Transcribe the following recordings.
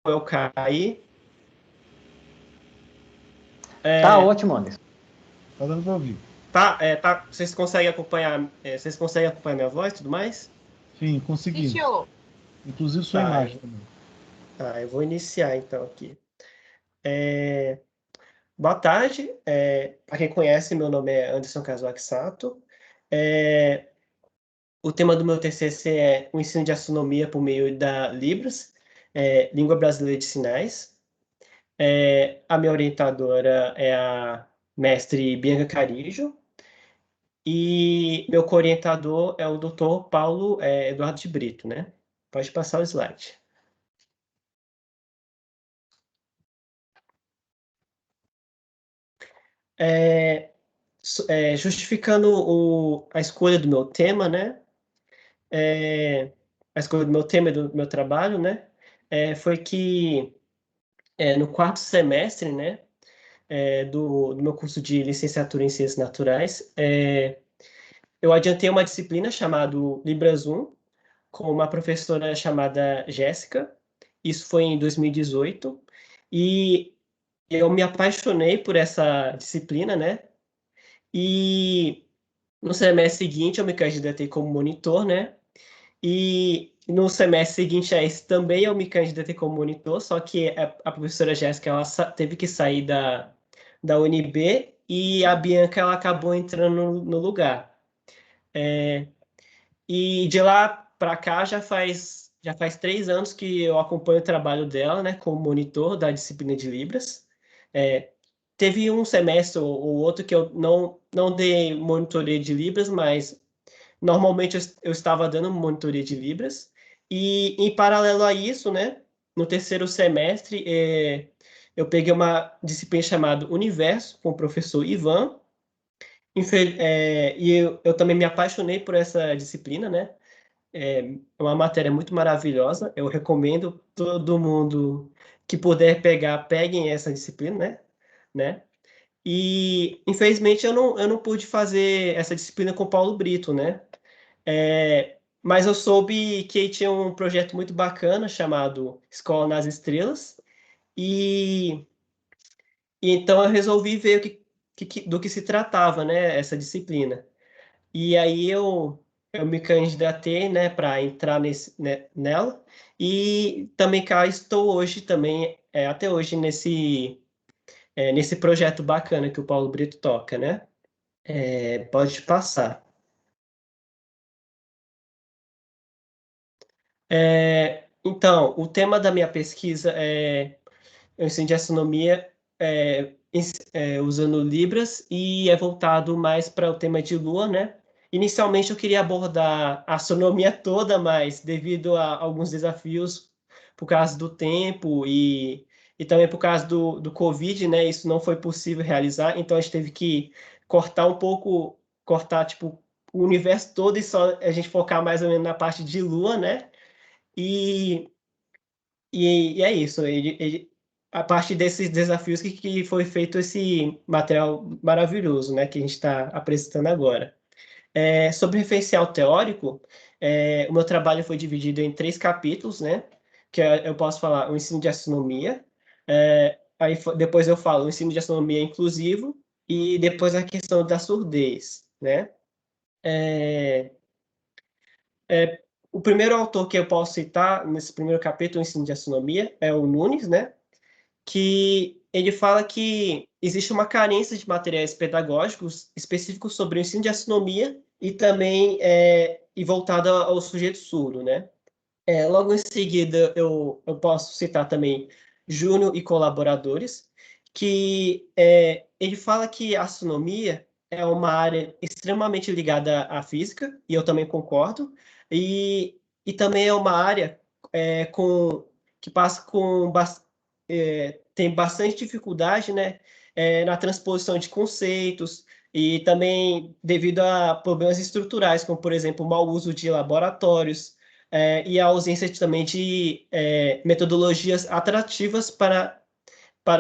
eu caí. Tá ótimo, Anderson. Tá dando pra ouvir. Tá, vocês conseguem acompanhar minha voz e tudo mais? Sim, consegui. Iniciou. Inclusive sua Tá, imagem também. Tá, eu vou iniciar então aqui. Boa tarde, para quem conhece, meu nome é Anderson Kazuaki Sato. É, o tema do meu TCC é o ensino de astronomia por meio da Libras, Língua Brasileira de Sinais. A minha orientadora é a mestre Bianca Carijo e meu co-orientador é o Dr. Paulo Eduardo de Brito, né? Pode passar o slide. Justificando a escolha do meu tema, né? A escolha do meu tema e do meu trabalho, né? Foi que no quarto semestre, né? Do meu curso de licenciatura em Ciências Naturais, eu adiantei uma disciplina chamada Libras 1, com uma professora chamada Jéssica. Isso foi em 2018. E eu me apaixonei por essa disciplina, né? E no semestre seguinte eu me candidatei como monitor, né? E no semestre seguinte a esse também eu me candidatei como monitor, só que a professora Jéssica ela teve que sair da UNB e a Bianca ela acabou entrando no lugar. E de lá para cá já faz 3 anos que eu acompanho o trabalho dela, né, como monitor da disciplina de Libras. Teve um semestre ou outro que eu não dei monitoria de Libras, mas normalmente eu estava dando monitoria de Libras. E em paralelo a isso, né, no terceiro semestre, eu peguei uma disciplina chamada Universo com o professor Ivan. E eu também me apaixonei por essa disciplina, né? É uma matéria muito maravilhosa. Eu recomendo todo mundo que puder pegar, peguem essa disciplina, né? E infelizmente eu não pude fazer essa disciplina com o Paulo Brito, né? Mas eu soube que ele tinha um projeto muito bacana chamado Escola nas Estrelas, e, e então eu resolvi ver do que se tratava, né, essa disciplina. E aí eu me candidatei, né, para entrar nela, e também cá estou hoje também, até hoje, nesse projeto bacana que o Paulo Brito toca, né? Pode passar. Então, o tema da minha pesquisa é o ensino de astronomia usando Libras e é voltado mais para o tema de Lua, né? Inicialmente eu queria abordar a astronomia toda, mas devido a alguns desafios por causa do tempo e também por causa do Covid, né? Isso não foi possível realizar, então a gente teve que cortar um pouco, cortar tipo o universo todo e só a gente focar mais ou menos na parte de Lua, né? E, e é isso. A partir desses desafios que foi feito esse material maravilhoso, né, que a gente está apresentando agora. Sobre referencial teórico, o meu trabalho foi dividido em 3 capítulos, né, que eu posso falar o ensino de astronomia, aí depois eu falo o ensino de astronomia inclusivo e depois a questão da surdez, né. O primeiro autor que eu posso citar nesse primeiro capítulo, o ensino de astronomia, é o Nunes, né? Que ele fala que existe uma carência de materiais pedagógicos específicos sobre o ensino de astronomia e também e voltada ao sujeito surdo, né? Logo em seguida, eu posso citar também Júnior e colaboradores, que ele fala que a astronomia é uma área extremamente ligada à física, e eu também concordo, e também é uma área que passa tem bastante dificuldade, né, na transposição de conceitos, e também devido a problemas estruturais, como, por exemplo, o mau uso de laboratórios, e a ausência também de metodologias atrativas para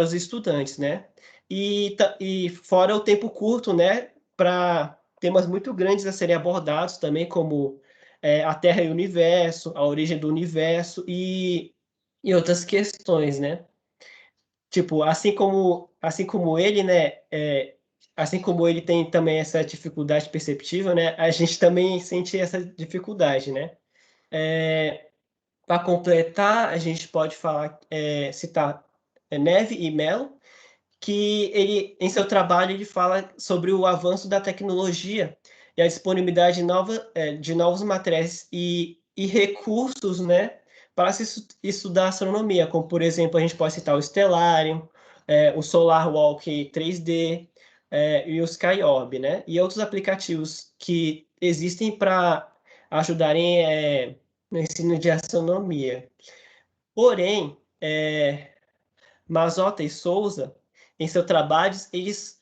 os estudantes, né? E fora o tempo curto, né, para temas muito grandes a serem abordados também, como a Terra e o Universo, a origem do Universo e outras questões, né? Tipo, assim como ele, né, assim como ele tem também essa dificuldade perceptível, né, a gente também sente essa dificuldade, né? Para completar, a gente pode falar, citar Neve e Mello, que ele, em seu trabalho, ele fala sobre o avanço da tecnologia e a disponibilidade de novos materiais e recursos, né, para se estudar astronomia, como, por exemplo, a gente pode citar o Stellarium, o Solar Walk 3D, e o Skyorb, né, e outros aplicativos que existem para ajudarem no ensino de astronomia. Porém, Mazota e Souza, em seus trabalhos, eles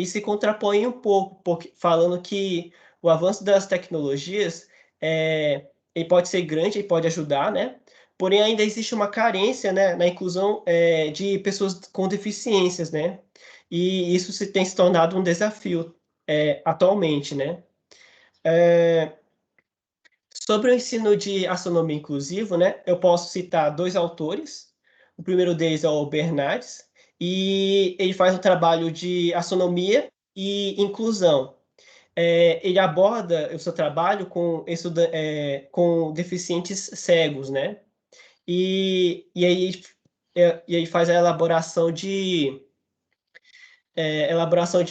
se contrapõem um pouco, porque, falando que o avanço das tecnologias ele pode ser grande, ele pode ajudar, né? Porém, ainda existe uma carência, né, na inclusão de pessoas com deficiências, né? E isso tem se tornado um desafio atualmente, né? Sobre o ensino de astronomia inclusivo, né, eu posso citar dois autores. O primeiro deles é o Bernardes, e ele faz um trabalho de astronomia e inclusão. Ele aborda o seu trabalho com deficientes cegos, né? E aí faz a elaboração de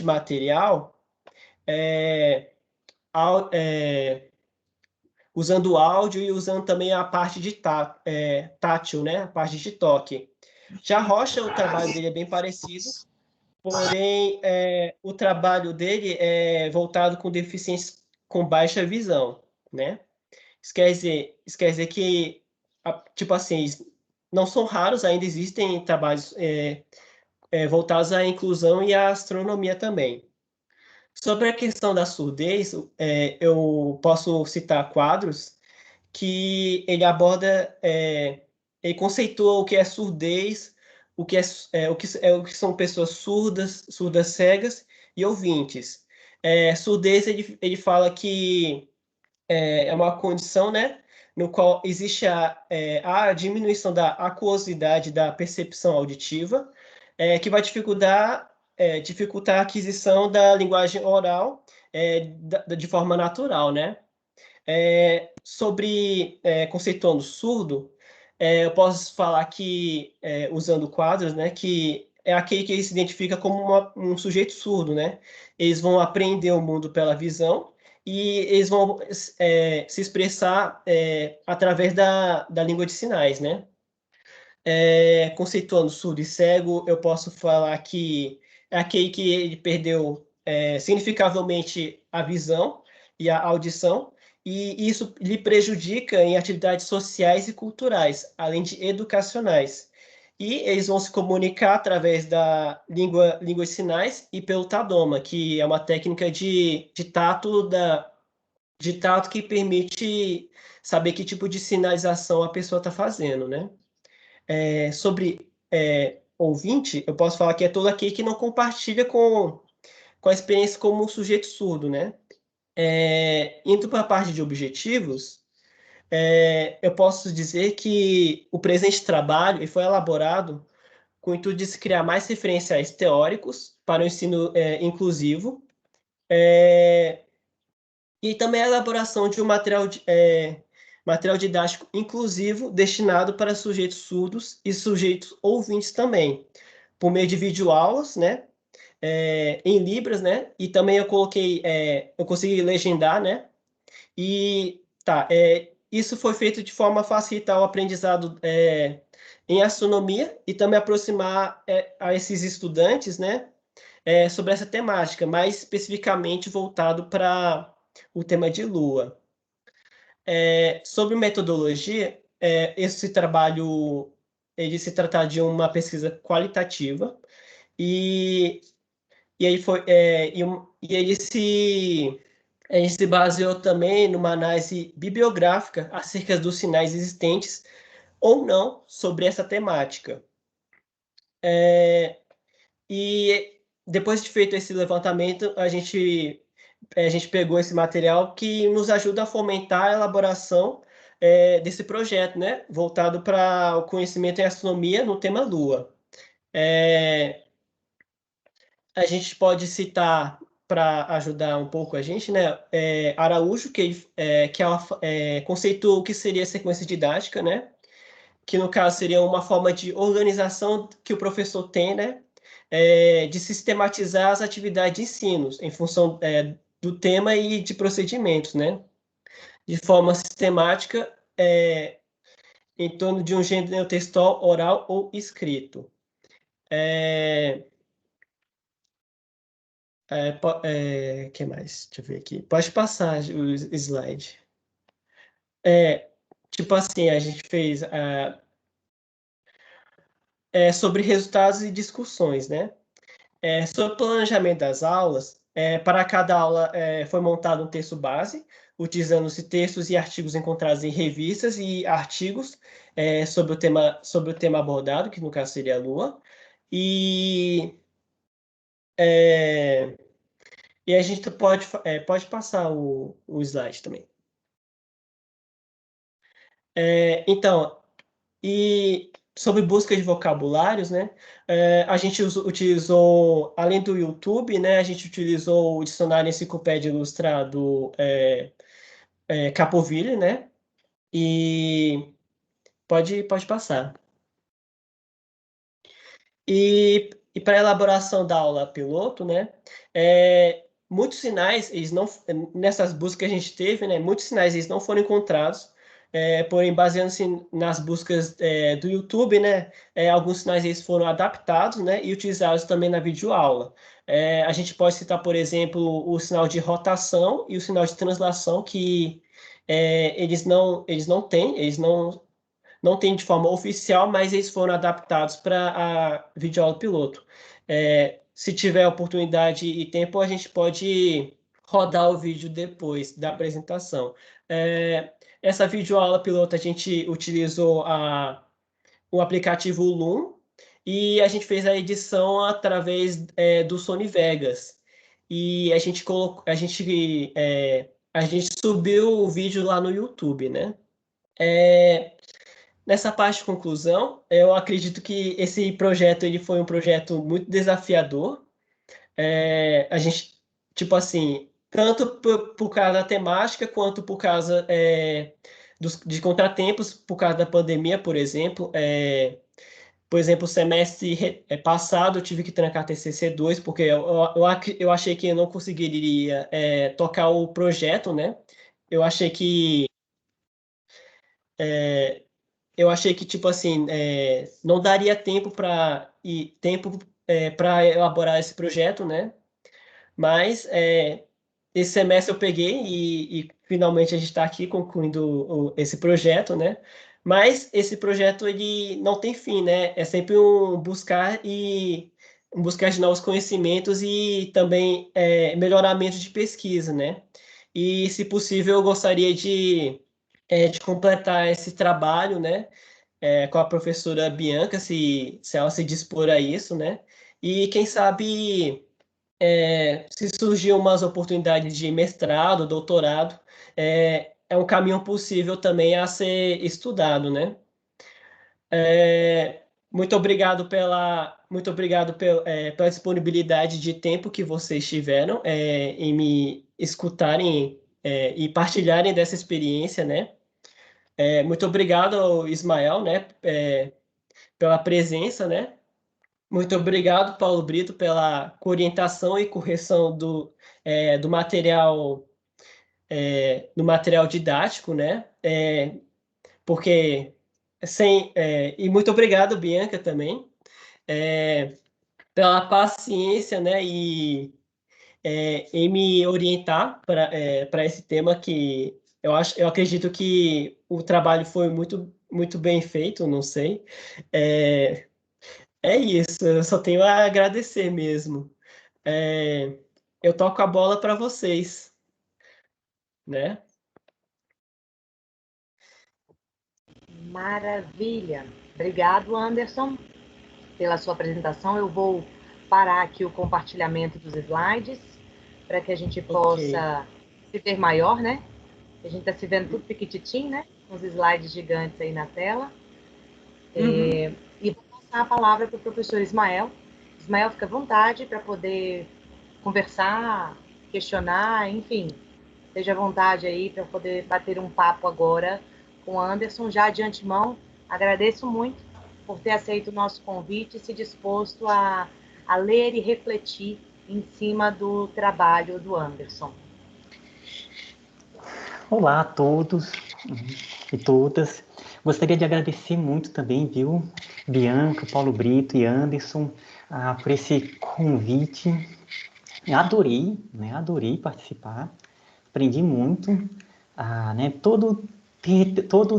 material é, usando o áudio e usando também a parte de tátil, né? A parte de toque. Já Rocha, o trabalho dele é bem parecido, porém o trabalho dele é voltado com deficiências com baixa visão, né? Isso quer dizer que, tipo assim, não são raros, ainda existem trabalhos voltados à inclusão e à astronomia também. Sobre a questão da surdez, eu posso citar quadros que ele aborda, ele conceitua o que é surdez, o que são pessoas surdas, surdas cegas e ouvintes. Surdez, ele fala que é uma condição, né, no qual existe a diminuição da aquosidade da percepção auditiva, que vai dificultar a aquisição da linguagem oral de forma natural, né? Conceituando surdo, eu posso falar que, usando quadros, né, que é aquele que se identifica como um sujeito surdo, né? Eles vão aprender o mundo pela visão e eles vão se expressar através da língua de sinais, né? Conceituando surdo e cego, eu posso falar que é aquele que ele perdeu significativamente a visão e a audição, e isso lhe prejudica em atividades sociais e culturais, além de educacionais. E eles vão se comunicar através da língua de sinais e pelo tadoma, que é uma técnica de tato que permite saber que tipo de sinalização a pessoa está fazendo, né? Sobre ouvinte, eu posso falar que é todo aquele que não compartilha com a experiência como um sujeito surdo, né? Indo para a parte de objetivos, eu posso dizer que o presente trabalho ele foi elaborado com o intuito de se criar mais referenciais teóricos para o ensino inclusivo, e também a elaboração de um material didático inclusivo destinado para sujeitos surdos e sujeitos ouvintes também, por meio de videoaulas, né? Em Libras, né? E também eu consegui legendar, né? E tá, isso foi feito de forma a facilitar o aprendizado em astronomia e também aproximar a esses estudantes, né? Sobre essa temática, mais especificamente voltado para o tema de Lua. Sobre metodologia, esse trabalho ele se trata de uma pesquisa qualitativa e, e aí foi e ele se baseou também numa análise bibliográfica acerca dos sinais existentes ou não sobre essa temática. E depois de feito esse levantamento, a gente pegou esse material que nos ajuda a fomentar a elaboração desse projeto, né? Voltado para o conhecimento em astronomia no tema Lua. A gente pode citar, para ajudar um pouco a gente, né? Araújo, que conceitou o que seria sequência didática, né? Que no caso seria uma forma de organização que o professor tem, né? De sistematizar as atividades de ensino em função do tema e de procedimentos, né? De forma sistemática, em torno de um gênero textual, oral ou escrito. Que mais? Deixa eu ver aqui. Pode passar o slide. Tipo assim, a gente fez sobre resultados e discussões, né? Sobre o planejamento das aulas, para cada aula foi montado um texto base, utilizando-se textos e artigos encontrados em revistas e artigos sobre o tema abordado, que no caso seria a Lua. E, é, e a gente pode passar o slide também. Então, e sobre busca de vocabulários, né? A gente utilizou, além do YouTube, né? A gente utilizou o dicionário Enciclopédia Ilustrado Capoville, né? E pode passar. E para a elaboração da aula piloto, né? Muitos sinais, eles não, nessas buscas que a gente teve, né? Muitos sinais eles não foram encontrados. Porém, baseando-se nas buscas do YouTube, né, alguns sinais eles foram adaptados, né, e utilizados também na videoaula. A gente pode citar, por exemplo, o sinal de rotação e o sinal de translação, que eles não têm de forma oficial, mas eles foram adaptados para a videoaula piloto. Se tiver oportunidade e tempo, a gente pode rodar o vídeo depois da apresentação. Essa videoaula piloto, a gente utilizou o aplicativo Loom e a gente fez a edição através do Sony Vegas. E a gente subiu o vídeo lá no YouTube, né? Nessa parte de conclusão, eu acredito que esse projeto ele foi um projeto muito desafiador. A gente, tipo assim, tanto por causa da temática, quanto por causa de contratempos, por causa da pandemia, por exemplo. O semestre passado eu tive que trancar TCC2, porque eu achei que eu não conseguiria tocar o projeto, né? Eu achei que eu achei que, tipo assim, não daria tempo para elaborar esse projeto, né? Mas esse semestre eu peguei e finalmente a gente está aqui concluindo esse projeto, né? Mas esse projeto ele não tem fim, né? É sempre um buscar de novos conhecimentos e também melhoramento de pesquisa, né? E, se possível, eu gostaria de completar esse trabalho, né? Com a professora Bianca, se ela se dispor a isso, né? E quem sabe se surgir umas oportunidades de mestrado, doutorado, é um caminho possível também a ser estudado, né? Muito obrigado pela disponibilidade de tempo que vocês tiveram em me escutarem e partilharem dessa experiência, né? Muito obrigado, Ismael, né, pela presença, né? Muito obrigado, Paulo Brito, pela orientação e correção do material didático, né? Porque e muito obrigado, Bianca, também, pela paciência, né? E em me orientar para esse tema que eu acredito que o trabalho foi muito, muito bem feito, não sei. É, É isso, eu só tenho a agradecer mesmo. É, eu toco a bola para vocês, né? Maravilha. Obrigado, Anderson, pela sua apresentação. Eu vou parar aqui o compartilhamento dos slides para que a gente Ok. possa se ver maior, né? A gente está se vendo tudo piquititinho, né? uns slides gigantes aí na tela. E vou passar a palavra para o professor Ismael. Ismael, fica à vontade para poder conversar, questionar, enfim. Esteja à vontade aí para poder bater um papo agora com o Anderson. Já de antemão, agradeço muito por ter aceito o nosso convite e se disposto a ler e refletir em cima do trabalho do Anderson. Olá a todos e todas. Gostaria de agradecer muito também, viu, Bianca, Paulo Brito e Anderson, por esse convite. Adorei, né? Adorei participar. Aprendi muito. Né? Todo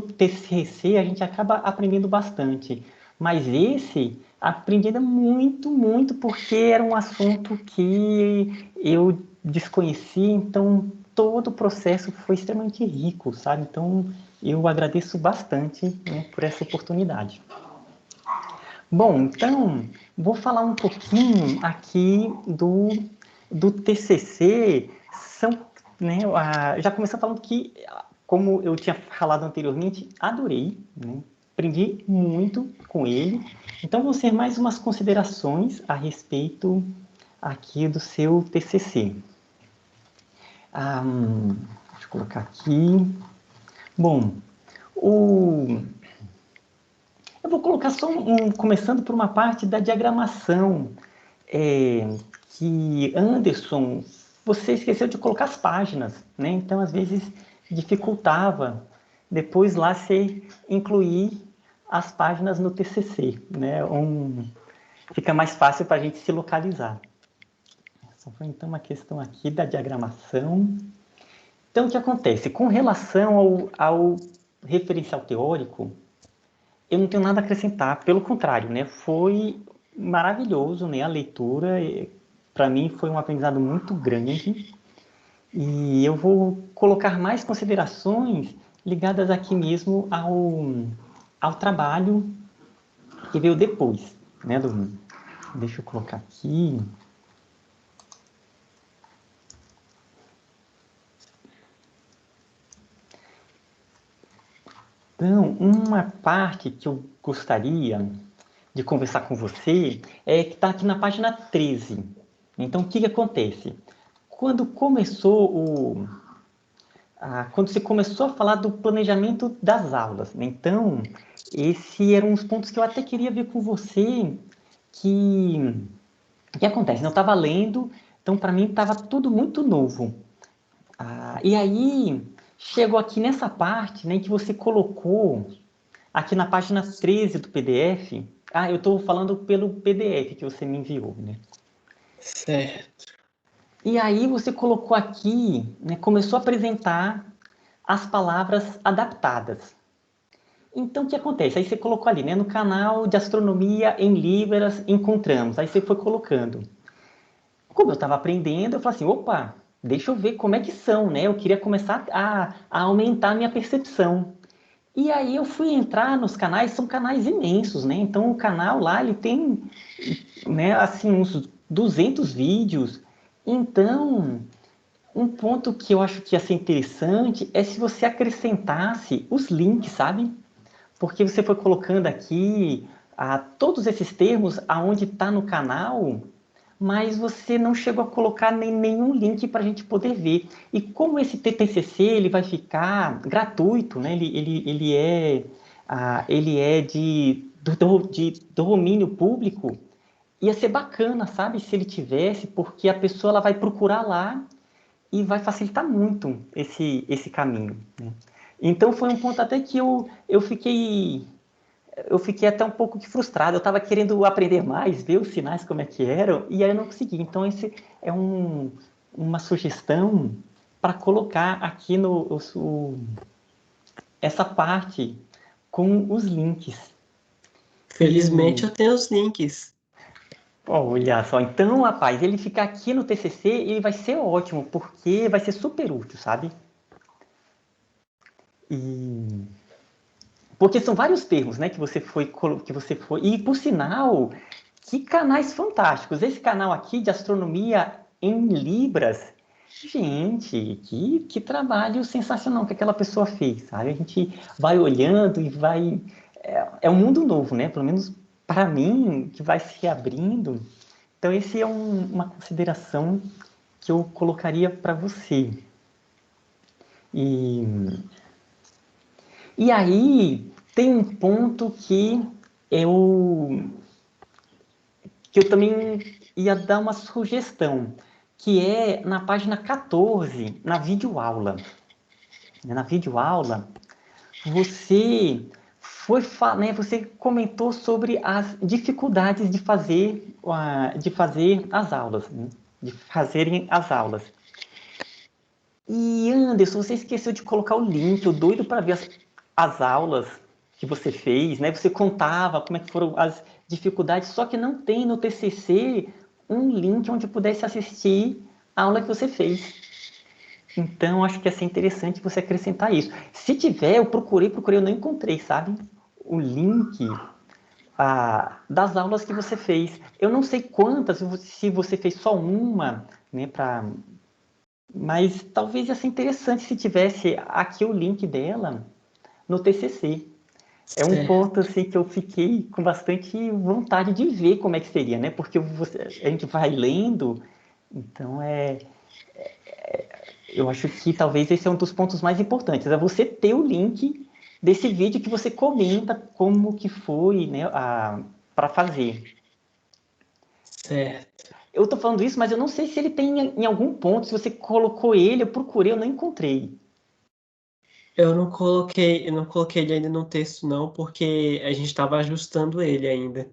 TCC a gente acaba aprendendo bastante. Mas esse, aprendi muito, muito, porque era um assunto que eu desconheci, então todo o processo foi extremamente rico, sabe? Então, eu agradeço bastante, né, por essa oportunidade. Bom, então, vou falar um pouquinho aqui do TCC. Né, já começando falando que, como eu tinha falado anteriormente, adorei, né? Aprendi muito com ele. Então, vão ser mais umas considerações a respeito aqui do seu TCC. Deixa eu colocar aqui. Bom, eu vou colocar só começando por uma parte da diagramação, que Anderson, você esqueceu de colocar as páginas, né? Então, às vezes, dificultava depois lá você incluir as páginas no TCC, né? Fica mais fácil para a gente se localizar. Essa foi, então, uma questão aqui da diagramação. Então, o que acontece? Com relação ao referencial teórico, eu não tenho nada a acrescentar, pelo contrário, né? Foi maravilhoso, né? A leitura, para mim, foi um aprendizado muito grande. E eu vou colocar mais considerações ligadas aqui mesmo ao trabalho que veio depois, né? Deixa eu colocar aqui. Então, uma parte que eu gostaria de conversar com você é que está aqui na página 13. Então, o que acontece? Quando você começou a falar do planejamento das aulas, né? Então, esse era um dos pontos que eu até queria ver com você, que acontece, né? Eu estava lendo, então para mim estava tudo muito novo. E aí, chegou aqui nessa parte, né, que você colocou aqui na página 13 do PDF. Eu estou falando pelo PDF que você me enviou, né? Certo. E aí você colocou aqui, né, começou a apresentar as palavras adaptadas. Então, o que acontece? Aí você colocou ali, né, no canal de astronomia em Libras encontramos. Aí você foi colocando. Como eu estava aprendendo, eu falei assim, opa, deixa eu ver como é que são, né? Eu queria começar a aumentar a minha percepção. E aí eu fui entrar nos canais, são canais imensos, né? Então o canal lá, ele tem, né, assim, uns 200 vídeos. Então, um ponto que eu acho que ia ser interessante é se você acrescentasse os links, sabe? Porque você foi colocando aqui todos esses termos aonde está no canal, mas você não chegou a colocar nenhum link para a gente poder ver. E como esse TCC ele vai ficar gratuito, né? Ele é de domínio público, ia ser bacana, sabe, se ele tivesse, porque a pessoa ela vai procurar lá e vai facilitar muito esse caminho, né? Então foi um ponto até que eu fiquei até um pouco frustrado. Eu estava querendo aprender mais, ver os sinais como é que eram, e aí eu não consegui. Então, esse é uma sugestão para colocar aqui essa parte com os links. Felizmente eu tenho os links. Olha só, então, rapaz, ele ficar aqui no TCC, ele vai ser ótimo, porque vai ser super útil, sabe? Porque são vários termos, né, que você foi... E, por sinal, que canais fantásticos. Esse canal aqui de astronomia em Libras, Gente, que trabalho sensacional que aquela pessoa fez, sabe? A gente vai olhando e vai... É um mundo novo, né? Pelo menos para mim, que vai se abrindo. Então, esse é uma consideração que eu colocaria para você. E aí, tem um ponto que eu também ia dar uma sugestão, que é na página 14, na videoaula. Na videoaula, você você comentou sobre as dificuldades de fazer as aulas, né? De fazerem as aulas. E Anderson, você esqueceu de colocar o link, eu doido para ver as aulas que você fez, né? Você contava como é que foram as dificuldades, só que não tem no TCC um link onde pudesse assistir a aula que você fez. Então, acho que ia ser interessante você acrescentar isso. Se tiver, eu procurei, eu não encontrei, sabe? O link das aulas que você fez. Eu não sei quantas, se você fez só uma, né, mas talvez ia ser interessante se tivesse aqui o link dela no TCC. É um ponto assim que eu fiquei com bastante vontade de ver como é que seria, né? Porque a gente vai lendo, então eu acho que talvez esse é um dos pontos mais importantes, é você ter o link desse vídeo que você comenta como que foi, né, para fazer. Certo. Eu estou falando isso, mas eu não sei se ele tem em algum ponto, se você colocou ele, eu procurei, eu não encontrei. Eu não coloquei ele ainda no texto, não, porque a gente estava ajustando ele ainda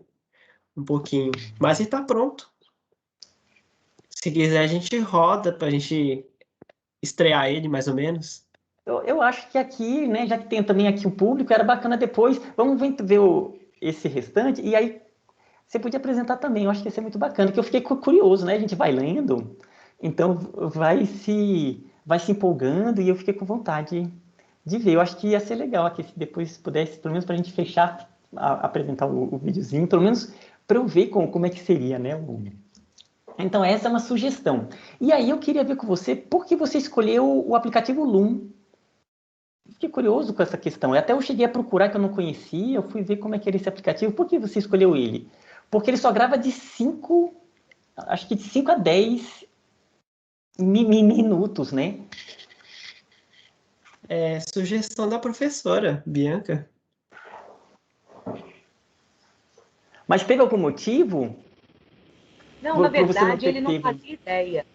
um pouquinho. Mas ele está pronto. Se quiser, a gente roda para a gente estrear ele, mais ou menos. Eu acho que aqui, né, já que tem também aqui o público, era bacana depois, vamos ver esse restante, e aí você podia apresentar também, eu acho que ia ser muito bacana, que eu fiquei curioso, né, a gente vai lendo, então vai se empolgando, e eu fiquei com vontade de ver, eu acho que ia ser legal aqui, se depois pudesse, pelo menos para a gente fechar, apresentar o videozinho, pelo menos para eu ver como é que seria, né, Então essa é uma sugestão. E aí eu queria ver com você, por que você escolheu o aplicativo Loom? Fiquei curioso com essa questão. Até eu cheguei a procurar que eu não conhecia, eu fui ver como é que era esse aplicativo. Por que você escolheu ele? Porque ele só grava de 5, acho que de 5 a 10 minutos, né? É sugestão da professora, Bianca. Mas teve algum motivo Não, na para você não verdade, ter ele não pego? fazia ideia.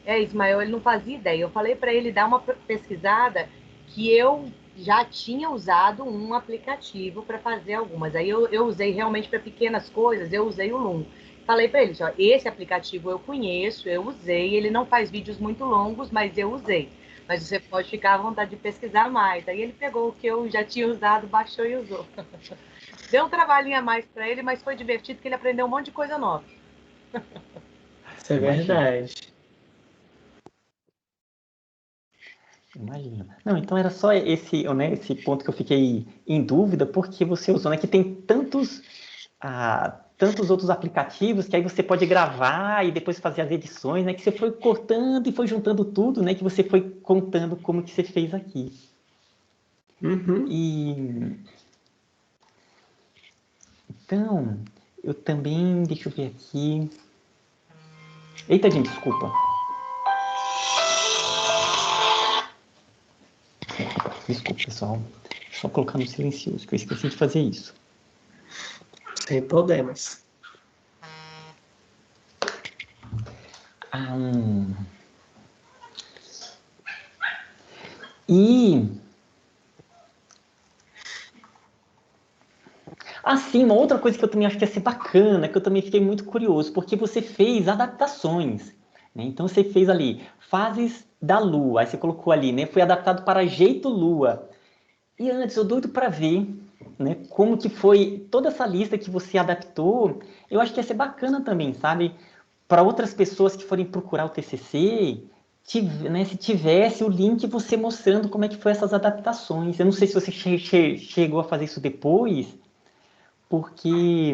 Ismael, ele não fazia ideia. Eu falei para ele dar uma pesquisada que eu já tinha usado um aplicativo para fazer algumas. Aí eu usei realmente para pequenas coisas, eu usei o Loom. Falei para ele, ó, esse aplicativo eu conheço, eu usei, ele não faz vídeos muito longos, mas eu usei. Mas você pode ficar à vontade de pesquisar mais. Aí ele pegou o que eu já tinha usado, baixou e usou. Deu um trabalhinho a mais para ele, mas foi divertido porque ele aprendeu um monte de coisa nova. Isso é Imagina, verdade. imagina. Não, então era só esse ponto que eu fiquei em dúvida, porque você usou, né? Que tem tantos outros aplicativos que aí você pode gravar e depois fazer as edições, né? Que você foi cortando e foi juntando tudo, né? Que você foi contando como que você fez aqui. Uhum. E então, eu também, deixa eu ver aqui. Eita, gente, desculpa. Desculpa, pessoal. Só colocar no silencioso, que eu esqueci de fazer isso. Sem problemas. E assim, uma outra coisa que eu também acho que ia ser bacana, que eu também fiquei muito curioso, porque você fez adaptações, né? Então você fez ali fases da Lua, aí você colocou ali, né? Foi adaptado para jeito Lua. E antes, eu doido para ver, né? Como que foi toda essa lista que você adaptou. Eu acho que ia ser bacana também, sabe? Para outras pessoas que forem procurar o TCC, né, se tivesse o link você mostrando como é que foi essas adaptações. Eu não sei se você chegou a fazer isso depois, porque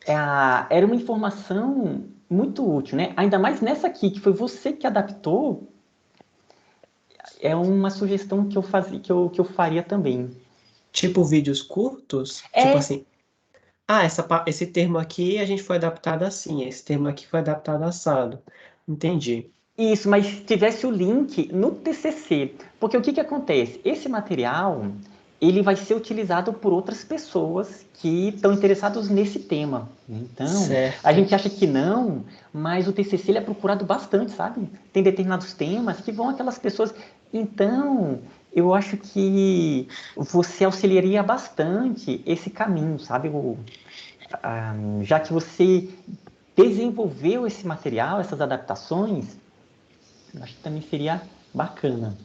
era uma informação muito útil, né? Ainda mais nessa aqui, que foi você que adaptou, é uma sugestão que eu fazia, que eu faria também. Tipo vídeos curtos? Tipo É assim, esse termo aqui a gente foi adaptado assim, esse termo aqui foi adaptado assado. Entendi. isso, mas tivesse o link no TCC, porque o que que acontece? Esse material, ele vai ser utilizado por outras pessoas que estão interessados nesse tema. Então, a Certo. gente acha que não, mas o TCC ele é procurado bastante, sabe? Tem determinados temas que vão aquelas pessoas. Então, eu acho que você auxiliaria bastante esse caminho, sabe? Já que você desenvolveu esse material, essas adaptações, eu acho que também seria bacana.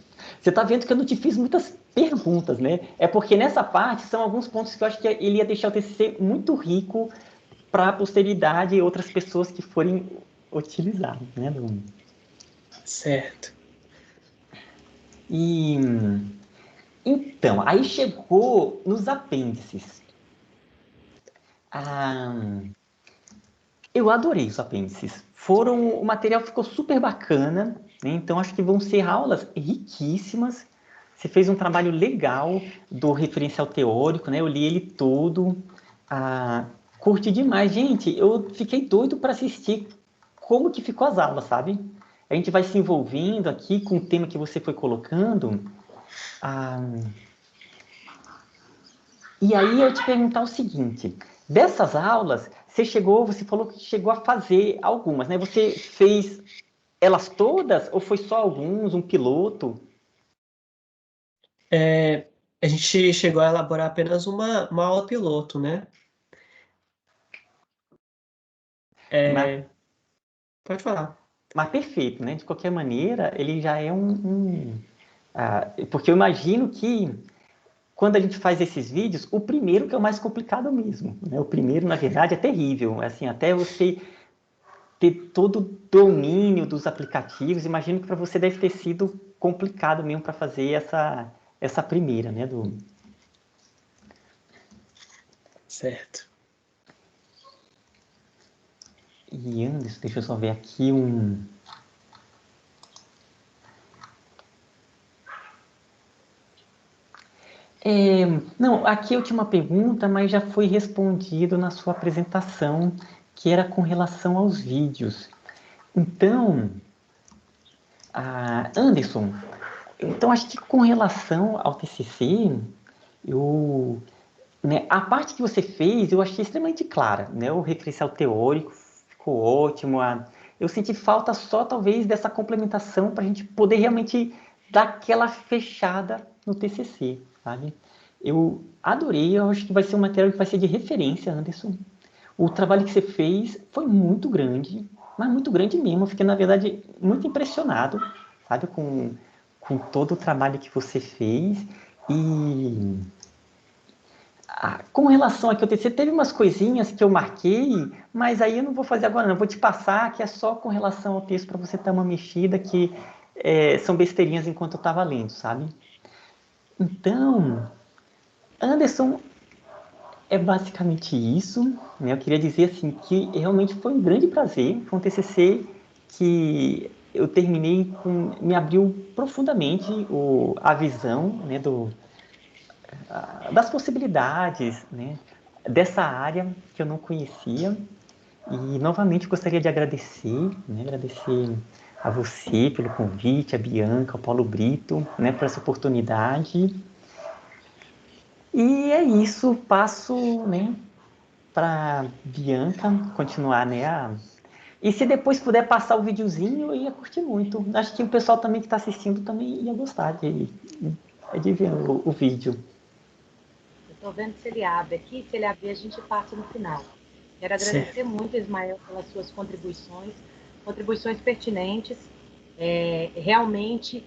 Você está vendo que eu não te fiz muitas perguntas, né? É porque nessa parte são alguns pontos que eu acho que ele ia deixar o TCC muito rico para a posteridade e outras pessoas que forem utilizar, né, Bruno? Certo. E então, aí chegou nos apêndices. Ah, eu adorei os apêndices. O material ficou super bacana, né? Então acho que vão ser aulas riquíssimas. Você fez um trabalho legal do referencial teórico, né? Eu li ele todo. Ah, curti demais, gente. Eu fiquei doido para assistir como que ficou as aulas, sabe? A gente vai se envolvendo aqui com o tema que você foi colocando. Ah, e aí eu te perguntar o seguinte: dessas aulas, você falou que chegou a fazer algumas, né? Você fez elas todas ou foi só alguns, um piloto? É, a gente chegou a elaborar apenas uma aula piloto, né? Mas, Pode falar. mas perfeito, né? De qualquer maneira, ele já é porque eu imagino que quando a gente faz esses vídeos, o primeiro que é o mais complicado mesmo, né? O primeiro, na verdade, é terrível. Assim, até você ter todo o domínio dos aplicativos, imagino que para você deve ter sido complicado mesmo para fazer essa primeira, né? Certo. E Anderson, deixa eu só ver aqui um. Não, aqui eu tinha uma pergunta, mas já foi respondido na sua apresentação, que era com relação aos vídeos. Então, Anderson, então acho que com relação ao TCC, eu, né, a parte que você fez eu achei extremamente clara, né? O referencial teórico ficou ótimo. Eu senti falta só talvez dessa complementação para a gente poder realmente dar aquela fechada no TCC, sabe? Eu adorei, eu acho que vai ser um material que vai ser de referência, Anderson. O trabalho que você fez foi muito grande, mas muito grande mesmo. Eu fiquei, na verdade, muito impressionado, sabe, com todo o trabalho que você fez. E com relação a que eu TCC, teve umas coisinhas que eu marquei, mas aí eu não vou fazer agora, não. Eu vou te passar, que é só com relação ao texto para você dar uma mexida, que são besteirinhas enquanto eu estava lendo, sabe? Então, Anderson, é basicamente isso, né? Eu queria dizer assim que realmente foi um grande prazer, foi um TCC que eu terminei com, me abriu profundamente a visão, né, das possibilidades, né, dessa área que eu não conhecia. E novamente gostaria de agradecer, né, agradecer a você pelo convite, a Bianca, ao Paulo Brito, né, por essa oportunidade. E é isso, passo, né, para Bianca continuar, né? E se depois puder passar o videozinho, eu ia curtir muito. Acho que o pessoal também que está assistindo também ia gostar de ver o vídeo. Eu estou vendo se ele abre aqui, se ele abrir a gente passa no final. Quero Certo. agradecer muito, Ismael, pelas suas contribuições pertinentes. Realmente,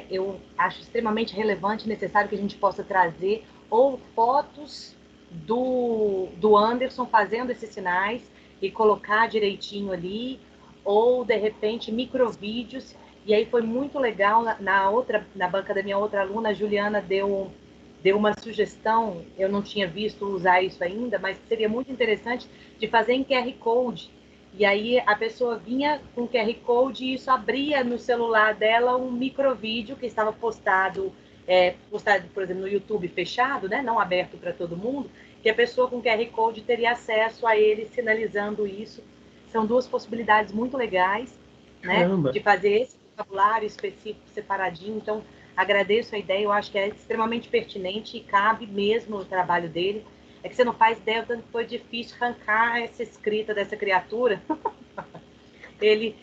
eu acho extremamente relevante e necessário que a gente possa trazer ou fotos do Anderson fazendo esses sinais e colocar direitinho ali, ou, de repente, microvídeos. E aí foi muito legal, na banca da minha outra aluna, a Juliana deu uma sugestão, eu não tinha visto usar isso ainda, mas seria muito interessante de fazer em QR Code. E aí a pessoa vinha com QR Code e isso abria no celular dela um microvídeo que estava postado, por exemplo, no YouTube fechado, né? Não aberto para todo mundo, que a pessoa com QR Code teria acesso a ele sinalizando isso. São duas possibilidades muito legais, né? Caramba. De fazer esse vocabulário específico separadinho. Então, agradeço a ideia, eu acho que é extremamente pertinente e cabe mesmo o trabalho dele. É que você não faz ideia do tanto que foi difícil arrancar essa escrita dessa criatura. Ele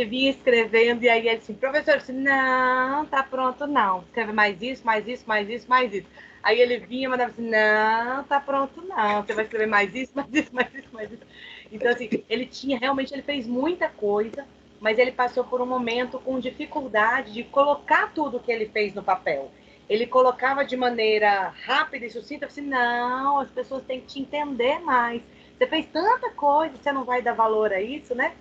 vinha escrevendo e aí ele assim, professor, disse, não, tá pronto, não. Escreve mais isso, mais isso, mais isso, mais isso. Aí ele vinha e mandava assim, não, tá pronto, não. Você vai escrever mais isso, mais isso, mais isso, mais isso. Então, assim, ele fez muita coisa, mas ele passou por um momento com dificuldade de colocar tudo que ele fez no papel. Ele colocava de maneira rápida e sucinta, assim, não, as pessoas têm que te entender mais. Você fez tanta coisa, você não vai dar valor a isso, né?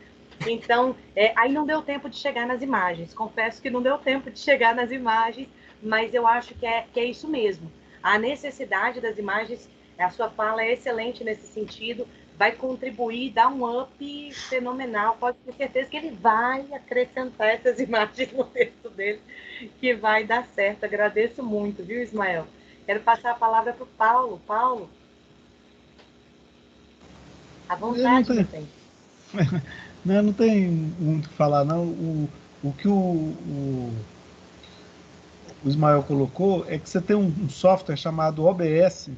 Então, aí não deu tempo de chegar nas imagens. Confesso que não deu tempo de chegar nas imagens, mas eu acho que é isso mesmo. A necessidade das imagens, a sua fala é excelente nesse sentido, vai contribuir, dar um up fenomenal. Pode ter certeza que ele vai acrescentar essas imagens no texto dele, que vai dar certo. Agradeço muito, viu, Ismael? Quero passar a palavra para o Paulo. Paulo, à vontade, meu bem. Não tem muito o que falar, não. O que o Ismael colocou é que você tem um software chamado OBS,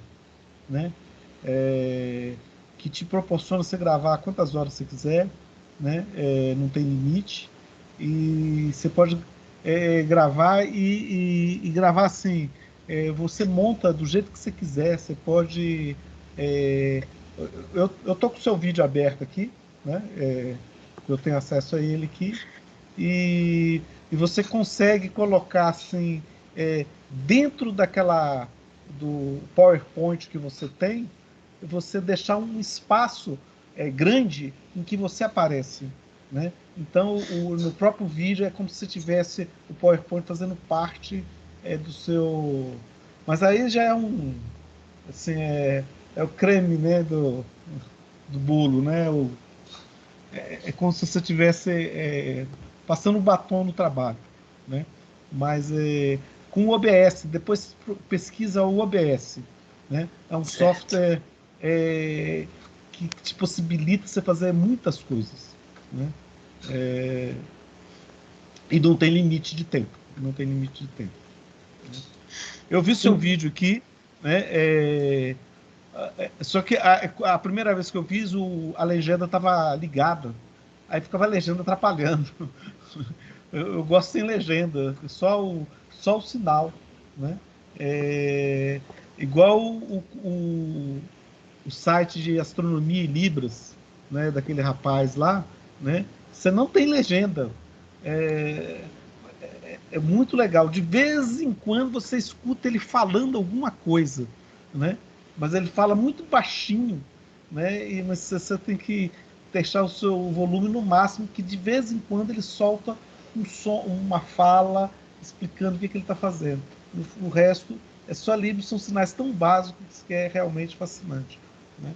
né? Que te proporciona você gravar quantas horas você quiser, né? Não tem limite. E você pode gravar e gravar assim. Você monta do jeito que você quiser. Você pode... eu tô com o seu vídeo aberto aqui, né? Eu tenho acesso a ele aqui. E você consegue colocar assim, dentro do PowerPoint que você tem, você deixar um espaço grande em que você aparece, né? Então, no próprio vídeo é como se tivesse o PowerPoint fazendo parte do seu... Mas aí já é assim, é o creme, né, do bolo, né? É como se você estivesse passando um batom no trabalho, né? Mas com o OBS, depois pesquisa o OBS, né? É um software que te possibilita você fazer muitas coisas, né? E não tem limite de tempo, não tem limite de tempo. Né? Eu vi seu vídeo aqui, né? Só que a primeira vez que eu fiz, a legenda estava ligada. Aí ficava a legenda atrapalhando. Eu gosto sem legenda, só o sinal, né? Igual o site de astronomia e libras, né? Daquele rapaz lá, né? Você não tem legenda. É muito legal. De vez em quando você escuta ele falando alguma coisa, né? Mas ele fala muito baixinho, né? Mas você tem que deixar o seu volume no máximo, que de vez em quando ele solta um som, uma fala explicando o que ele está fazendo. O resto é só livros, são sinais tão básicos que é realmente fascinante, né?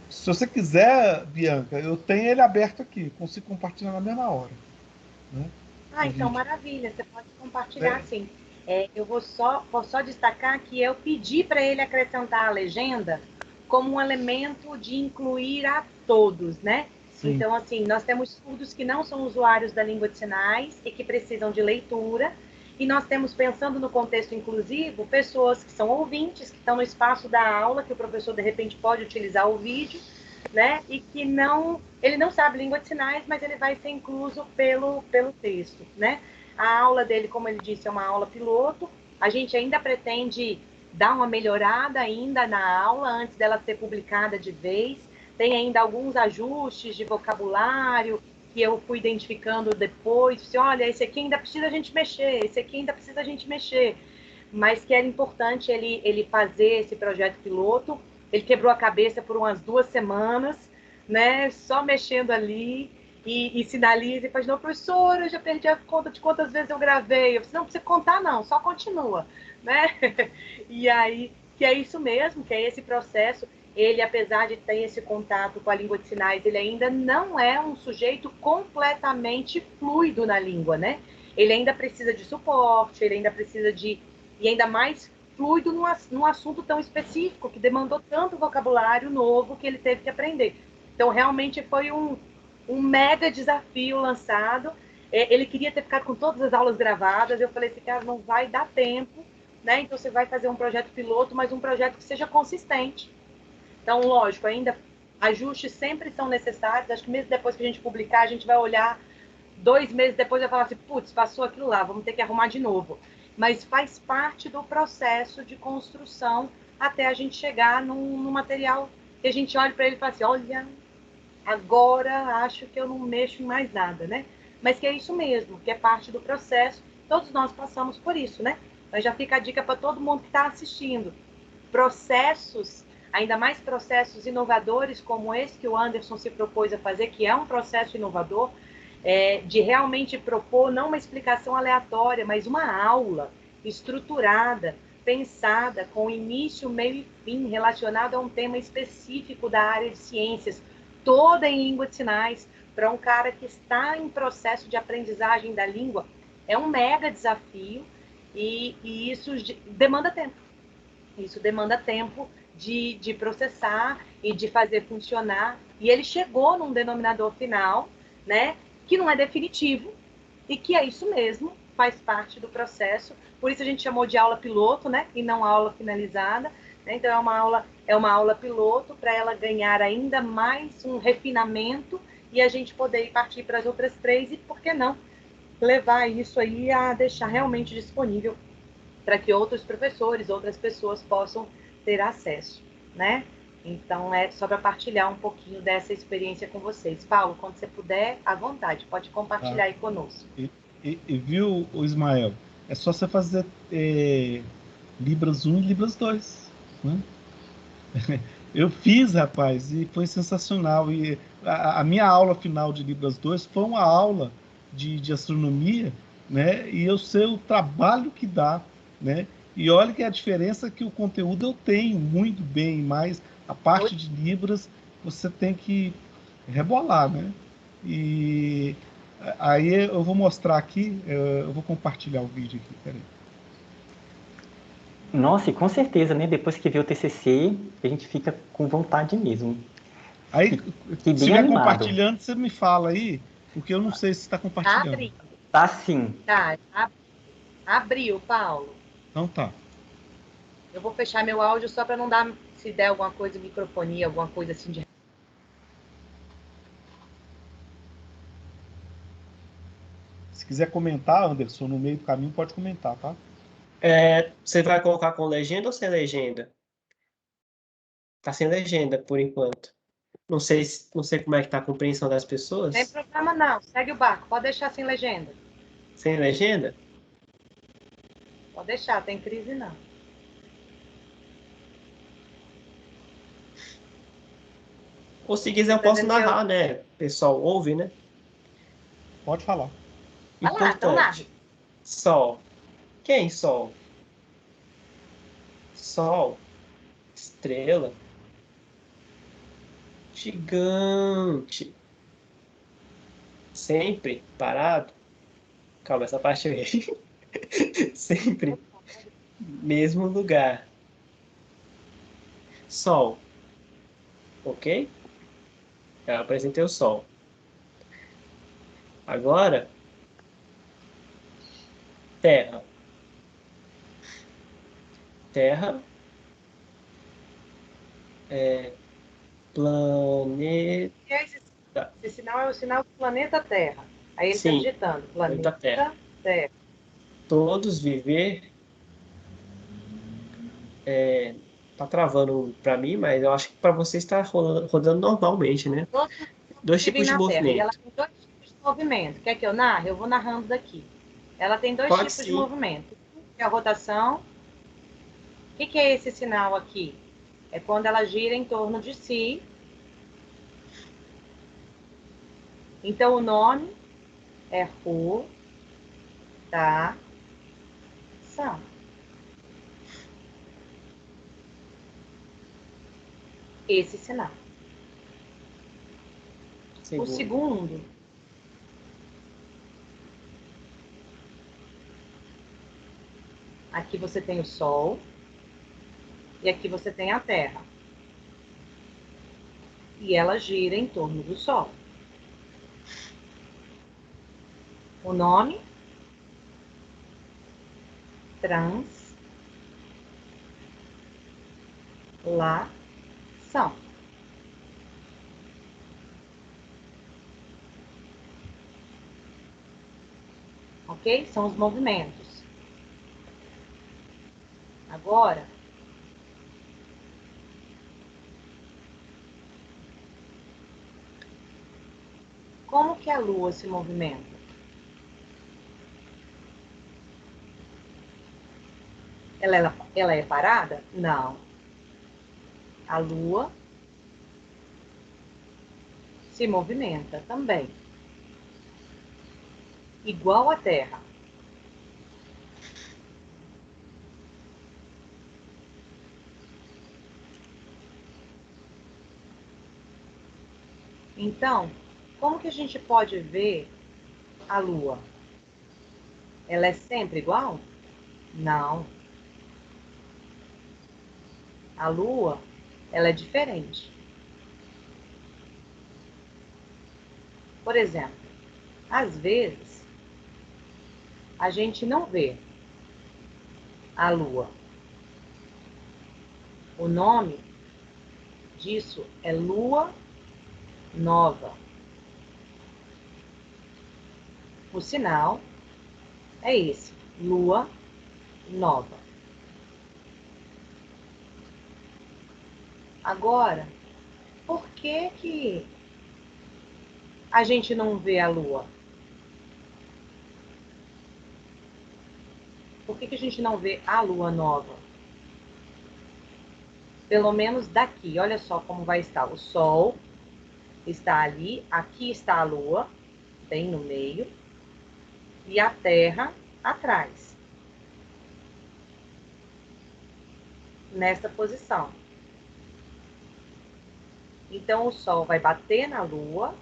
Se você quiser, Bianca, eu tenho ele aberto aqui, consigo compartilhar na mesma hora, né? Então, maravilha, você pode compartilhar sim. Eu vou só destacar que eu pedi para ele acrescentar a legenda como um elemento de incluir a todos, né? Sim. Então, assim, nós temos surdos que não são usuários da língua de sinais e que precisam de leitura, e nós temos, pensando no contexto inclusivo, pessoas que são ouvintes, que estão no espaço da aula, que o professor, de repente, pode utilizar o vídeo, né? E que ele não sabe língua de sinais, mas ele vai ser incluso pelo texto, né? A aula dele, como ele disse, é uma aula piloto. A gente ainda pretende dar uma melhorada ainda na aula antes dela ser publicada de vez. Tem ainda alguns ajustes de vocabulário que eu fui identificando depois. Disse, olha, esse aqui ainda precisa a gente mexer, esse aqui ainda precisa a gente mexer. Mas que era importante ele fazer esse projeto piloto. Ele quebrou a cabeça por umas 2 semanas, né? Só mexendo ali e sinaliza e faz, não, professora, eu já perdi a conta de quantas vezes eu gravei. Eu disse, não precisa contar, não, só continua, né? E aí, que é isso mesmo, que é esse processo. ele, apesar de ter esse contato com a língua de sinais, ele ainda não é um sujeito completamente fluido na língua, né? Ele ainda precisa de suporte, ele ainda precisa de... E ainda mais fluido num assunto tão específico, que demandou tanto vocabulário novo que ele teve que aprender. Então, realmente foi um mega desafio lançado. Ele queria ter ficado com todas as aulas gravadas. Eu falei assim, cara, não vai dar tempo, né? Então, você vai fazer um projeto piloto, mas um projeto que seja consistente. Então, lógico, ainda ajustes sempre são necessários. Acho que mesmo depois que a gente publicar, a gente vai olhar 2 meses depois e vai falar assim, putz, passou aquilo lá, vamos ter que arrumar de novo. Mas faz parte do processo de construção até a gente chegar num material que a gente olha para ele e fala assim, olha, agora acho que eu não mexo em mais nada, né? Mas que é isso mesmo, que é parte do processo. Todos nós passamos por isso, né? Mas já fica a dica para todo mundo que está assistindo. Processos, ainda mais processos inovadores como esse que o Anderson se propôs a fazer, que é um processo inovador, de realmente propor não uma explicação aleatória, mas uma aula estruturada, pensada, com início, meio e fim, relacionada a um tema específico da área de ciências, toda em língua de sinais, para um cara que está em processo de aprendizagem da língua, é um mega desafio e isso demanda tempo. Isso demanda tempo de processar e de fazer funcionar. E ele chegou num denominador final, né, que não é definitivo e que é isso mesmo, faz parte do processo. Por isso a gente chamou de aula piloto, né, e não aula finalizada. Né? Então é uma aula piloto para ela ganhar ainda mais um refinamento e a gente poder ir partir para as outras 3 e, por que não, levar isso aí a deixar realmente disponível para que outros professores, outras pessoas possam ter acesso, né? Então, é só para partilhar um pouquinho dessa experiência com vocês. Paulo, quando você puder, à vontade, pode compartilhar aí conosco. E viu, o Ismael, é só você fazer Libras 1 e Libras 2, né? Eu fiz, rapaz, e foi sensacional. E a minha aula final de Libras 2 foi uma aula de astronomia, né? E eu sei o trabalho que dá, né? E olha que a diferença que o conteúdo eu tenho muito bem, mas a parte de Libras você tem que rebolar, né? E aí eu vou mostrar aqui, eu vou compartilhar o vídeo aqui, peraí. Nossa, e com certeza, né? Depois que vê o TCC, a gente fica com vontade mesmo. Aí, Fiquei se bem estiver animado. compartilhando, você me fala aí, porque eu não sei se está compartilhando. Abriu. Tá sim. Tá, abriu, Paulo. Então tá. Eu vou fechar meu áudio só para não dar, se der alguma coisa, microfonia, alguma coisa assim de... Se quiser comentar, Anderson, no meio do caminho, pode comentar, tá? Você vai colocar com legenda ou sem legenda? Tá sem legenda, por enquanto. Não sei como é que tá a compreensão das Sem pessoas. problema não, segue o barco, pode deixar sem legenda. Sem legenda? Pode deixar, tem crise não. Ou se quiser, eu posso narrar, né? O pessoal ouve, né? Pode falar. Vai lá, então narra. Importante. Sol. Quem Sol? Sol. Estrela. Gigante. Sempre parado. Calma, essa parte aí. Sempre. Mesmo lugar. Sol. Ok? Eu apresentei o Sol. Agora, Terra. Terra é planeta. Esse sinal é o sinal do planeta Terra. Aí ele está Sim, digitando, planeta planeta Terra. Todos viver. Tá travando para mim, mas eu acho que para você está rodando normalmente, né? Todos 2 vivem tipos de na Terra. E ela movimento. tem 2 tipos de movimento. Quer que eu narre? Eu vou narrando daqui. Ela tem 2 Pode tipos de sim. movimento. Que é a rotação. O que é esse sinal aqui? É quando ela gira em torno de si. Então, o nome é rotação. esse sinal. Segundo. O segundo, aqui você tem o Sol e aqui você tem a Terra. E ela gira em torno do Sol. O nome? Translação. Ok? São os movimentos. Agora, como que a Lua se movimenta? Ela é parada? Não. A Lua se movimenta também. Igual a Terra. Então, como que a gente pode ver a Lua? Ela é sempre igual? Não. A Lua, ela é diferente. Por exemplo, às vezes, a gente não vê a Lua. O nome disso é lua nova. O sinal é esse, lua nova. Agora, por que a gente não vê a lua? Por que a gente não vê a lua nova? Pelo menos daqui, olha só como vai estar. O Sol está ali, aqui está a Lua, bem no meio, e a Terra atrás, nessa posição. Então, o Sol vai bater na Lua,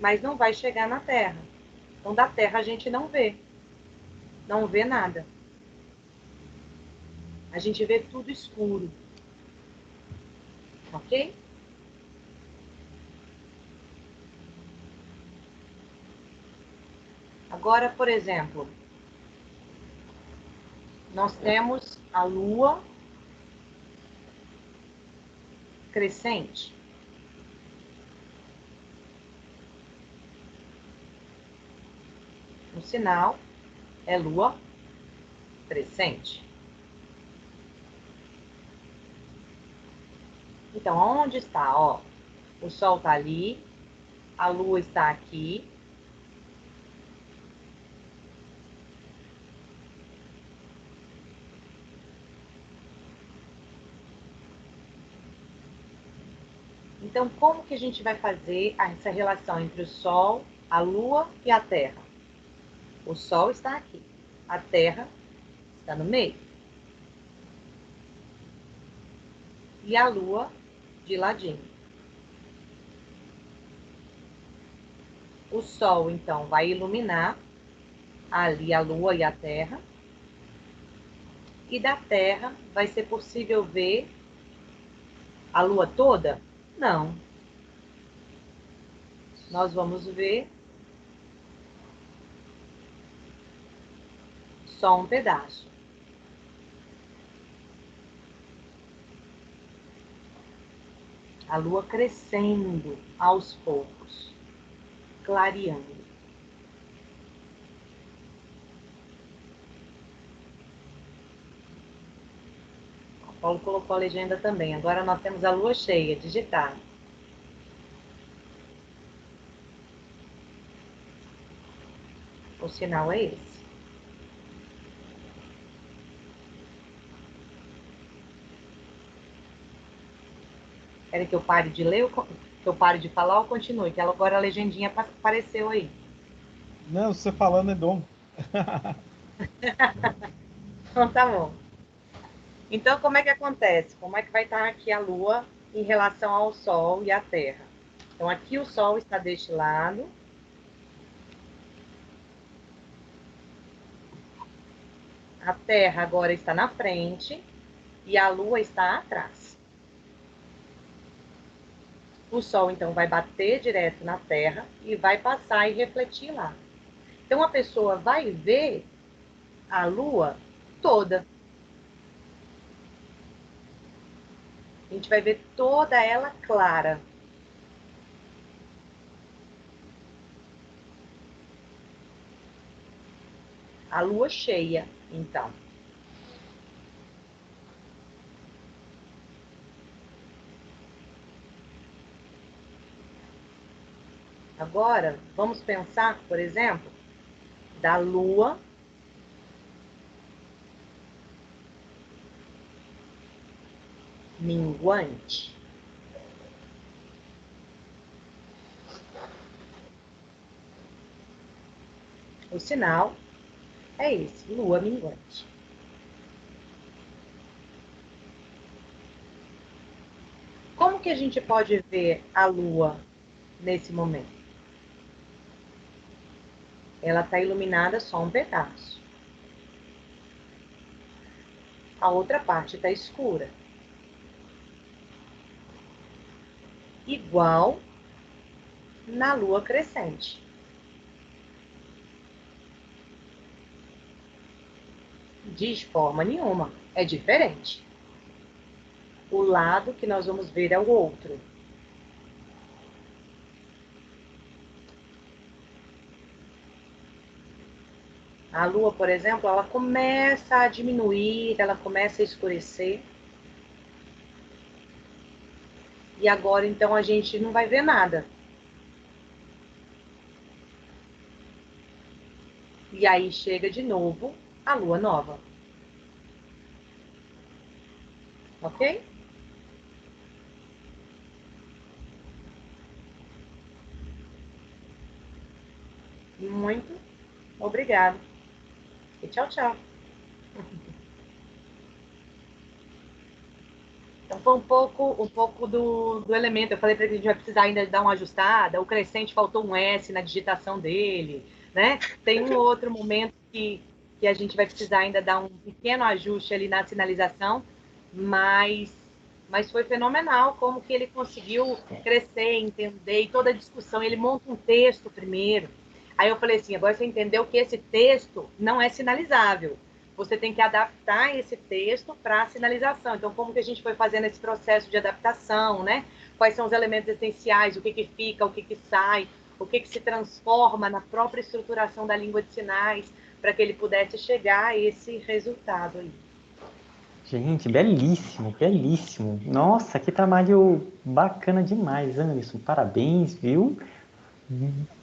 mas não vai chegar na Terra. Então, da Terra a gente não vê nada. A gente vê tudo escuro. Ok? Agora, por exemplo, nós temos a Lua crescente. O sinal é Lua crescente. Então, onde está? Ó, o Sol está ali, a Lua está aqui. Então, como que a gente vai fazer essa relação entre o Sol, a Lua e a Terra? O Sol está aqui, a Terra está no meio. E a Lua de ladinho. O Sol, então, vai iluminar ali a Lua e a Terra. E da Terra vai ser possível ver a Lua toda? Não. Nós vamos ver só um pedaço. A Lua crescendo aos poucos, clareando. O Paulo colocou a legenda também. Agora nós temos a Lua cheia, digitar. O sinal é esse. Querem que eu pare de ler, que eu pare de falar ou continue? Que agora a legendinha apareceu aí. Não, você falando é bom. Então tá bom. Então, como é que acontece? Como é que vai estar aqui a Lua em relação ao Sol e à Terra? Então, aqui o Sol está deste lado. A Terra agora está na frente e a Lua está atrás. O Sol, então, vai bater direto na Terra e vai passar e refletir lá. Então, a pessoa vai ver a Lua toda. A gente vai ver toda ela clara. A Lua cheia, então. Agora, vamos pensar, por exemplo, da Lua minguante. O sinal é esse, Lua minguante. Como que a gente pode ver a Lua nesse momento? Ela está iluminada só um pedaço. A outra parte está escura. Igual na Lua crescente. De forma nenhuma, é diferente. O lado que nós vamos ver é o outro. A Lua, por exemplo, ela começa a diminuir, ela começa a escurecer. E agora, então, a gente não vai ver nada. E aí chega de novo a Lua nova. Ok? Muito obrigado. E tchau, tchau. Então foi um pouco do elemento. Eu falei para ele que a gente vai precisar ainda dar uma ajustada. O crescente faltou um S na digitação dele, né? Tem um outro momento que a gente vai precisar ainda dar um pequeno ajuste ali na sinalização, mas foi fenomenal como que ele conseguiu crescer, entender, e toda a discussão. Ele monta um texto primeiro. Aí eu falei assim, agora você entendeu que esse texto não é sinalizável. Você tem que adaptar esse texto para a sinalização. Então, como que a gente foi fazendo esse processo de adaptação, né? Quais são os elementos essenciais, o que que fica, o que que sai, o que que se transforma na própria estruturação da língua de sinais, para que ele pudesse chegar a esse resultado aí. Gente, belíssimo, belíssimo. Nossa, que trabalho bacana demais, Anderson. Parabéns, viu?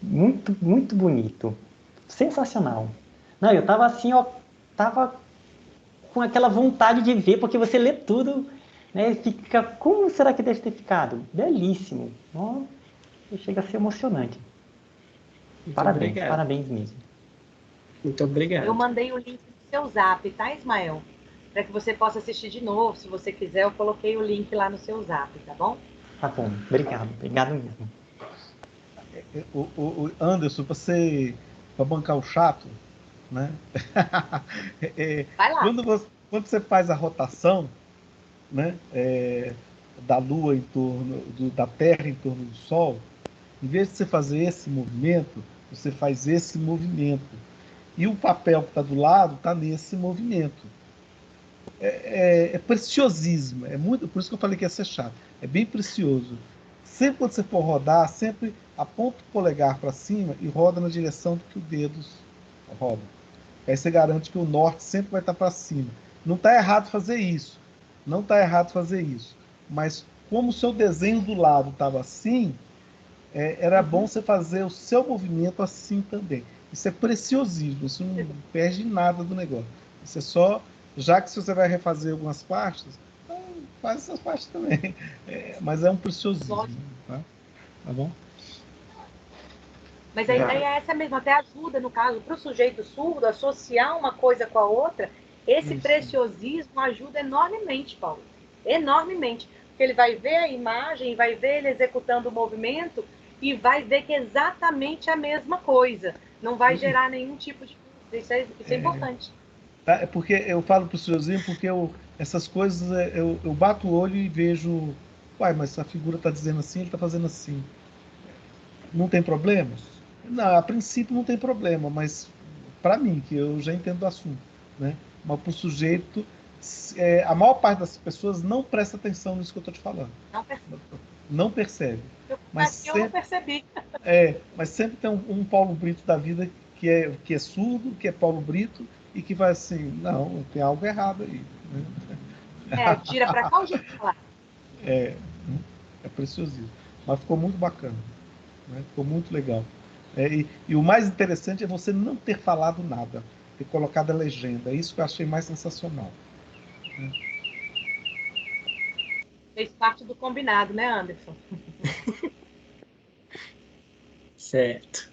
Muito, muito bonito. Sensacional. Não, eu tava assim, ó, tava com aquela vontade de ver, porque você lê tudo, né? E fica, como será que deve ter ficado? Belíssimo. Ó, chega a ser emocionante. Muito Parabéns, obrigado. parabéns mesmo. Muito obrigado. Eu mandei o link no seu zap, tá, Ismael? Para que você possa assistir de novo, se você quiser, eu coloquei o link lá no seu zap, tá bom? Tá bom, obrigado, obrigado mesmo. O Anderson, para bancar o chato, né? Vai lá. Quando você faz a rotação, né, da Lua em torno da Terra em torno do Sol, em vez de você fazer esse movimento, você faz esse movimento. E o papel que está do lado está nesse movimento. É preciosismo, é muito, por isso que eu falei que ia ser chato. É bem precioso. Sempre quando você for rodar, sempre aponta o polegar para cima e roda na direção do que o dedo roda. Aí você garante que o norte sempre vai estar para cima. Não está errado fazer isso. Não está errado fazer isso. Mas como o seu desenho do lado estava assim, era bom você fazer o seu movimento assim também. Isso é preciosismo, isso não perde nada do negócio. Isso é só, já que se você vai refazer algumas partes, então faz essas partes também. Mas é um preciosismo, tá? Tá bom? Mas a ideia é essa mesmo, até ajuda, no caso, para o sujeito surdo, associar uma coisa com a outra Esse Isso. preciosismo ajuda enormemente, Paulo. Enormemente. Porque ele vai ver a imagem, vai ver ele executando o movimento e vai ver que é exatamente a mesma coisa. Não vai gerar nenhum tipo de dúvida. Isso é importante. Tá? É porque eu falo preciosismo porque essas coisas eu bato o olho e vejo, uai, mas a figura está dizendo assim, ele está fazendo assim. Não tem problemas? Não, a princípio não tem problema, mas para mim, que eu já entendo do assunto, né? Mas para o sujeito, a maior parte das pessoas não presta atenção nisso que eu estou te falando. Não percebe. Não percebe. Eu não percebi. Mas sempre tem um Paulo Brito da vida que é surdo, que é Paulo Brito, e que vai assim, não, tem algo errado aí. Né? Tira para cá o jeito de falar. É preciosismo. Mas ficou muito bacana. Né? Ficou muito legal. E o mais interessante é você não ter falado nada, ter colocado a legenda. É isso que eu achei mais sensacional. Fez parte do combinado, né, Anderson? Certo.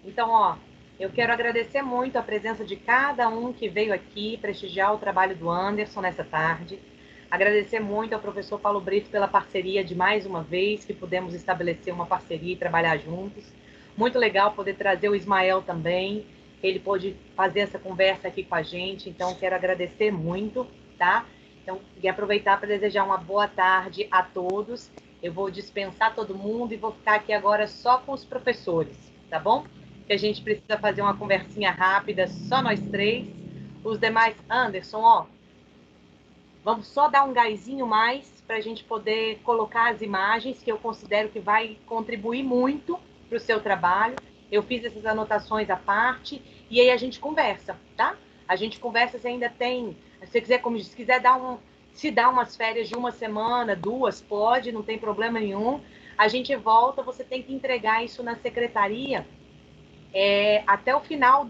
Então, ó, eu quero agradecer muito a presença de cada um que veio aqui prestigiar o trabalho do Anderson nessa tarde. Agradecer muito ao professor Paulo Brito pela parceria de mais uma vez, que pudemos estabelecer uma parceria e trabalhar juntos. Muito legal poder trazer o Ismael também. Ele pôde fazer essa conversa aqui com a gente, então quero agradecer muito, tá? Então, e aproveitar para desejar uma boa tarde a todos. Eu vou dispensar todo mundo e vou ficar aqui agora só com os professores, tá bom? Que a gente precisa fazer uma conversinha rápida, só nós três. Os demais, Anderson, ó, vamos só dar um gásinho mais para a gente poder colocar as imagens, que eu considero que vai contribuir muito para o seu trabalho. Eu fiz essas anotações à parte e aí a gente conversa, tá? A gente conversa se ainda tem, se você quiser, como se quiser se dar umas férias de uma semana, 2, pode, não tem problema nenhum. A gente volta, você tem que entregar isso na secretaria até o final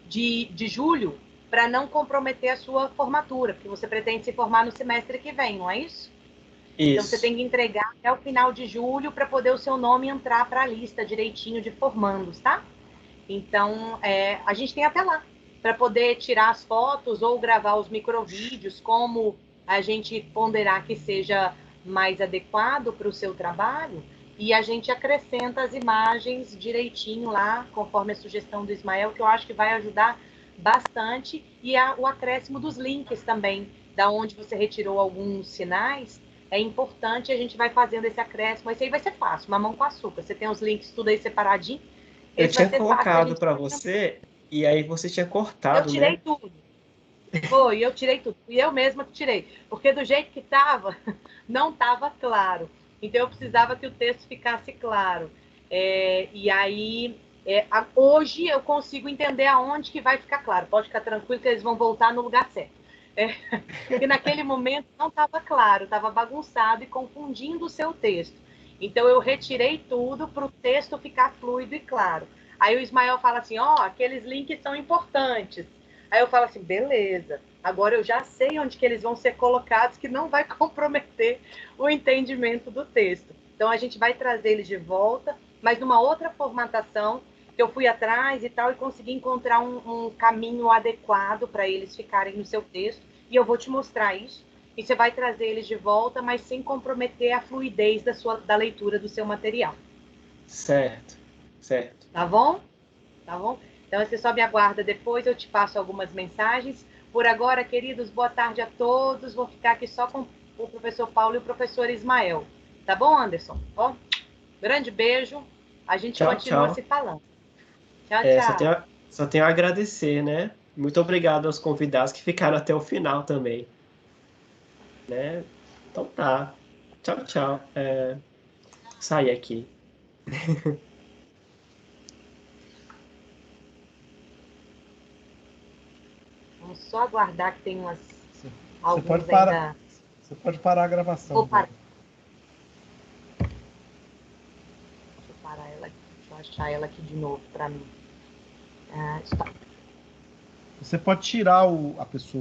de julho, para não comprometer a sua formatura, porque você pretende se formar no semestre que vem, não é isso? Então você tem que entregar até o final de julho para poder o seu nome entrar para a lista direitinho de formandos, tá? Então a gente tem até lá para poder tirar as fotos ou gravar os microvídeos, como a gente ponderar que seja mais adequado para o seu trabalho, e a gente acrescenta as imagens direitinho lá, conforme a sugestão do Ismael, que eu acho que vai ajudar bastante, e o acréscimo dos links também, da onde você retirou alguns sinais, é importante, a gente vai fazendo esse acréscimo. Esse aí vai ser fácil, mamão com açúcar. Você tem os links tudo aí separadinho. Eu tinha colocado para você, e aí você tinha cortado, né? Eu tirei, né? tudo. Eu tirei tudo. E eu mesma que tirei. Porque do jeito que estava, não estava claro. Então eu precisava que o texto ficasse claro. E aí, hoje eu consigo entender aonde que vai ficar claro. Pode ficar tranquilo que eles vão voltar no lugar certo. Porque naquele momento não estava claro, estava bagunçado e confundindo o seu texto. Então eu retirei tudo para o texto ficar fluido e claro. Aí o Ismael fala assim, aqueles links são importantes. Aí eu falo assim, beleza, agora eu já sei onde que eles vão ser colocados, que não vai comprometer o entendimento do texto. Então a gente vai trazer eles de volta, mas numa outra formatação, que eu fui atrás e tal, e consegui encontrar um caminho adequado para eles ficarem no seu texto, e eu vou te mostrar isso, e você vai trazer eles de volta, mas sem comprometer a fluidez da leitura do seu material. Certo. Tá bom? Tá bom? Então, você só me aguarda depois, eu te passo algumas mensagens. Por agora, queridos, boa tarde a todos. Vou ficar aqui só com o professor Paulo e o professor Ismael. Tá bom, Anderson? Grande beijo. A gente continua se falando. Tchau, tchau. Só tenho a agradecer, né? Muito obrigado aos convidados que ficaram até o final também. Né? Então tá. Tchau, tchau. Sair aqui. Vamos só aguardar que tem Você pode parar. Ainda... Você pode parar a gravação. Vou parar. Deixa eu parar ela aqui. Deixa eu achar ela aqui de novo para mim. Está. Você pode tirar a pessoa.